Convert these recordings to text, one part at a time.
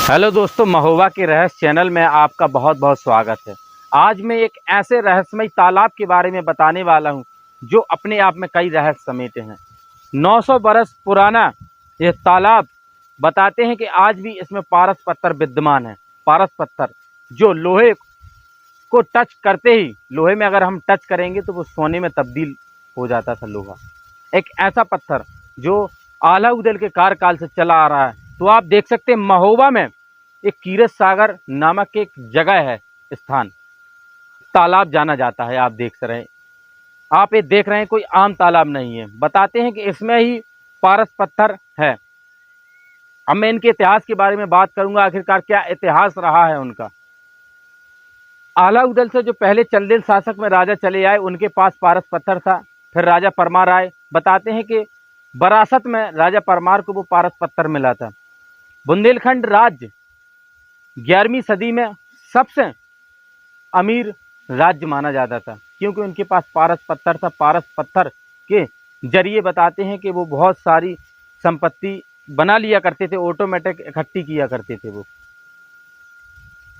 Hello दोस्तों, महोबा के रहस्य चैनल में आपका बहुत बहुत स्वागत है। आज मैं एक ऐसे रहस्यमय तालाब के बारे में बताने वाला हूं जो अपने आप में कई रहस्य समेटे हैं। 900 बरस पुराना यह तालाब बताते हैं कि आज भी इसमें पारस पत्थर विद्यमान है। पारस पत्थर जो लोहे को टच करते ही, लोहे में अगर हम टच करेंगे तो वो सोने में तब्दील हो जाता था लोहा। एक ऐसा पत्थर जो आला उदल के कार्यकाल से चला आ रहा है। तो आप देख सकते हैं महोबा में एक कीरत सागर नामक एक जगह है, स्थान, तालाब जाना जाता है। आप देख रहे हैं, आप ये देख रहे हैं, कोई आम तालाब नहीं है। बताते हैं कि इसमें ही पारस पत्थर है। अब मैं इनके इतिहास के बारे में बात करूंगा, आखिरकार क्या इतिहास रहा है उनका। आला उदल से जो पहले चंदेल शासक में राजा चले आए, उनके पास पारस पत्थर था। फिर राजा परमार आए। बताते हैं कि विरासत में राजा परमार को वो पारस पत्थर मिला था। बुंदेलखंड राज्य 11वीं सदी में सबसे अमीर राज्य माना जाता था, क्योंकि उनके पास पारस पत्थर था। पारस पत्थर के जरिए बताते हैं कि वो बहुत सारी संपत्ति बना लिया करते थे, ऑटोमेटिक इकट्ठी किया करते थे। वो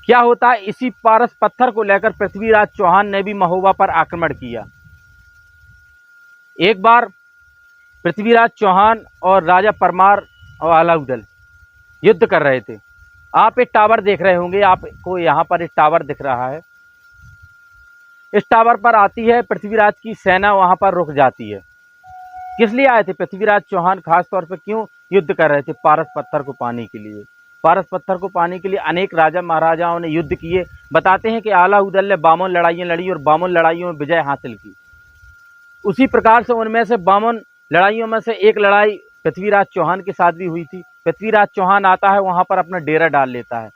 क्या होता है, इसी पारस पत्थर को लेकर पृथ्वीराज चौहान ने भी महोबा पर आक्रमण किया। एक बार पृथ्वीराज चौहान और राजा परमार और आला उदल युद्ध कर रहे थे। आप एक टावर देख रहे होंगे, आपको यहाँ पर एक टावर दिख रहा है। इस टावर पर आती है पृथ्वीराज की सेना, वहाँ पर रुक जाती है। किस लिए आए थे पृथ्वीराज चौहान? खास तौर पर क्यों युद्ध कर रहे थे? पारस पत्थर को पाने के लिए। पारस पत्थर को पाने के लिए अनेक राजा महाराजाओं ने युद्ध किए। बताते हैं कि आला उदल ने 52 लड़ाइयाँ लड़ी और 52 लड़ाइयों में विजय हासिल की। उसी प्रकार से उनमें से 52 लड़ाइयों में से एक लड़ाई पृथ्वीराज चौहान के साथ भी हुई थी। पृथ्वीराज चौहान आता है, वहां पर अपना डेरा डाल लेता है।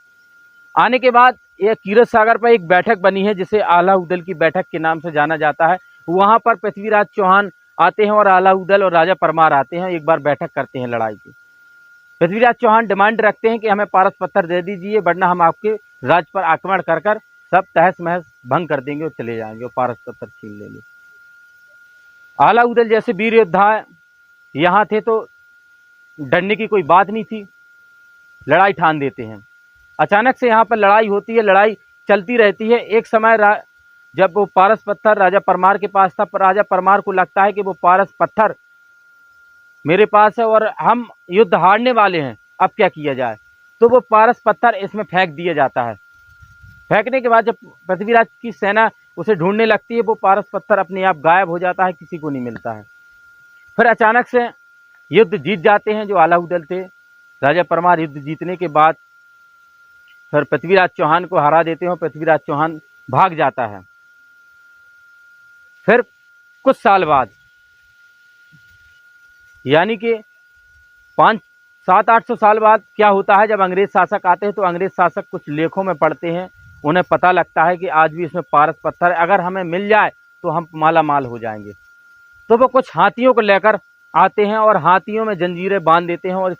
आने के बाद यह कीरत सागर पर एक बैठक बनी है, जिसे आला उदल की बैठक के नाम से जाना जाता है। वहां पर पृथ्वीराज चौहान आते हैं और आला उदल और राजा परमार आते हैं, एक बार बैठक करते हैं लड़ाई की। पृथ्वीराज चौहान डिमांड रखते हैं कि हमें पारस पत्थर दे दीजिए, वरना हम आपके राज्य पर आक्रमण कर कर सब तहस महस भंग कर देंगे और चले जाएंगे और पारस पत्थर छीन लेंगे। आला उदल जैसे वीर योद्धा यहाँ थे तो डरने की कोई बात नहीं थी, लड़ाई ठान देते हैं। अचानक से यहाँ पर लड़ाई होती है, लड़ाई चलती रहती है। एक समय जब वो पारस पत्थर राजा परमार के पास था, पर राजा परमार को लगता है कि वो पारस पत्थर मेरे पास है और हम युद्ध हारने वाले हैं, अब क्या किया जाए। तो वो पारस पत्थर इसमें फेंक दिया जाता है। फेंकने के बाद जब पृथ्वीराज की सेना उसे ढूंढने लगती है, वो पारस पत्थर अपने आप गायब हो जाता है, किसी को नहीं मिलता है। फिर अचानक से युद्ध जीत जाते हैं जो आला उदल थे। राजा परमार युद्ध जीतने के बाद फिर पृथ्वीराज चौहान को हरा देते हैं। पृथ्वीराज चौहान भाग जाता है। फिर कुछ साल बाद, यानी कि 500-700-800 साल बाद क्या होता है, जब अंग्रेज शासक आते हैं तो अंग्रेज शासक कुछ लेखों में पढ़ते हैं, उन्हें पता लगता है कि आज भी इसमें पारस पत्थर है, अगर हमें मिल जाए तो हम माला माल हो जाएंगे। तो वो कुछ हाथियों को लेकर आते हैं और हाथियों में जंजीरें बांध देते हैं और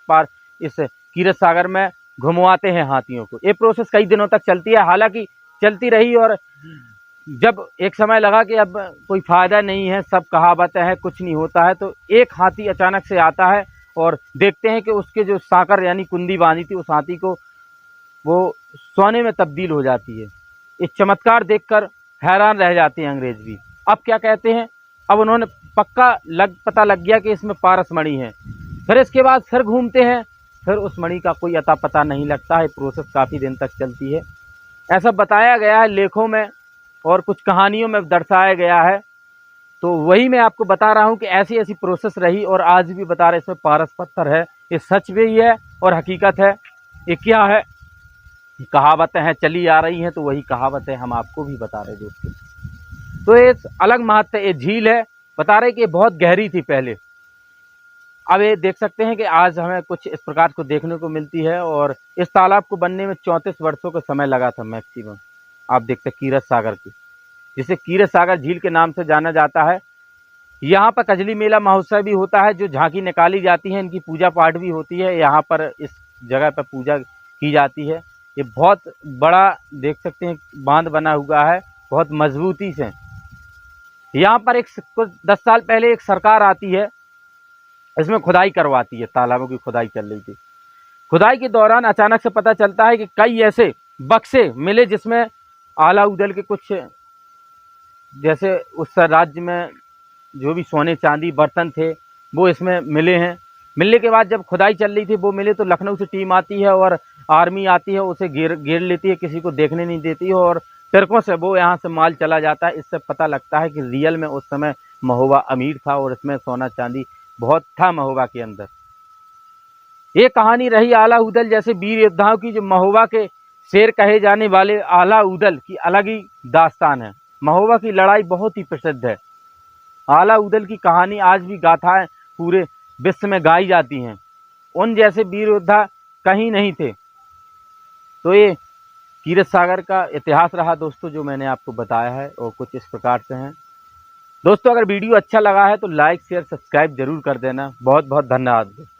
इस कीरत सागर में घुमवाते हैं हाथियों को। ये प्रोसेस कई दिनों तक चलती है, हालांकि चलती रही। और जब एक समय लगा कि अब कोई फायदा नहीं है, सब कहावतें हैं, कुछ नहीं होता है, तो एक हाथी अचानक से आता है और देखते हैं कि उसके जो साकर यानी कुंडी बांधी थी, उस हाथी को वो सोने में तब्दील हो जाती है। इस चमत्कार देखकर हैरान रह जाते हैं अंग्रेज भी। अब क्या कहते हैं, अब उन्होंने पक्का पता लग गया कि इसमें पारस मणि है। फिर इसके बाद फिर घूमते हैं, फिर उस मणि का कोई अता पता नहीं लगता है। प्रोसेस काफ़ी दिन तक चलती है। ऐसा बताया गया है लेखों में और कुछ कहानियों में दर्शाया गया है। तो वही मैं आपको बता रहा हूँ कि ऐसी ऐसी प्रोसेस रही और आज भी बता रहे इसमें पारस पत्थर है। ये सच भी है और हकीकत है। ये क्या है, कहावतें हैं, चली आ रही हैं, तो वही कहावतें हम आपको भी बता रहे दोस्तों। तो ये अलग महत्व, ये झील है, बता रहे कि ये बहुत गहरी थी पहले। अब ये देख सकते हैं कि आज हमें कुछ इस प्रकार को देखने को मिलती है। और इस तालाब को बनने में 34 वर्षों का समय लगा था मैक्सिमम। आप देखते हैं कीरत सागर की, जिसे कीरत सागर झील के नाम से जाना जाता है। यहाँ पर कजली मेला महोत्सव भी होता है, जो झांकी निकाली जाती है, इनकी पूजा पाठ भी होती है। यहाँ पर इस जगह पर पूजा की जाती है। ये बहुत बड़ा देख सकते हैं बांध बना हुआ है, बहुत मजबूती से। यहाँ पर कुछ 10 साल पहले एक सरकार आती है, इसमें खुदाई करवाती है, तालाबों की खुदाई चल रही थी। खुदाई के दौरान अचानक से पता चलता है कि कई ऐसे बक्से मिले जिसमें अलाउद्दीन के कुछ, जैसे उस राज्य में जो भी सोने चांदी बर्तन थे वो इसमें मिले हैं। मिलने के बाद जब खुदाई चल रही थी वो मिले तो लखनऊ से टीम आती है और आर्मी आती है, उसे घेर लेती है, किसी को देखने नहीं देती है और ट्रकों से वो यहाँ से माल चला जाता है। इससे पता लगता है कि रियल में उस समय महोबा अमीर था और इसमें सोना चांदी बहुत था महोबा के अंदर। ये कहानी रही अलाउद्दीन जैसे वीर योद्धाओं की, जो महोबा के शेर कहे जाने वाले अलाउद्दीन की अलग ही दास्तान है। महोबा की लड़ाई बहुत ही प्रसिद्ध है। अलाउद्दीन की कहानी आज भी गाथाएं पूरे विश्व में गाई जाती हैं। उन जैसे वीर योद्धा कहीं नहीं थे। तो ये कीरत सागर का इतिहास रहा दोस्तों, जो मैंने आपको बताया है, और कुछ इस प्रकार से हैं। दोस्तों अगर वीडियो अच्छा लगा है तो लाइक शेयर सब्सक्राइब जरूर कर देना। बहुत बहुत धन्यवाद दोस्तों।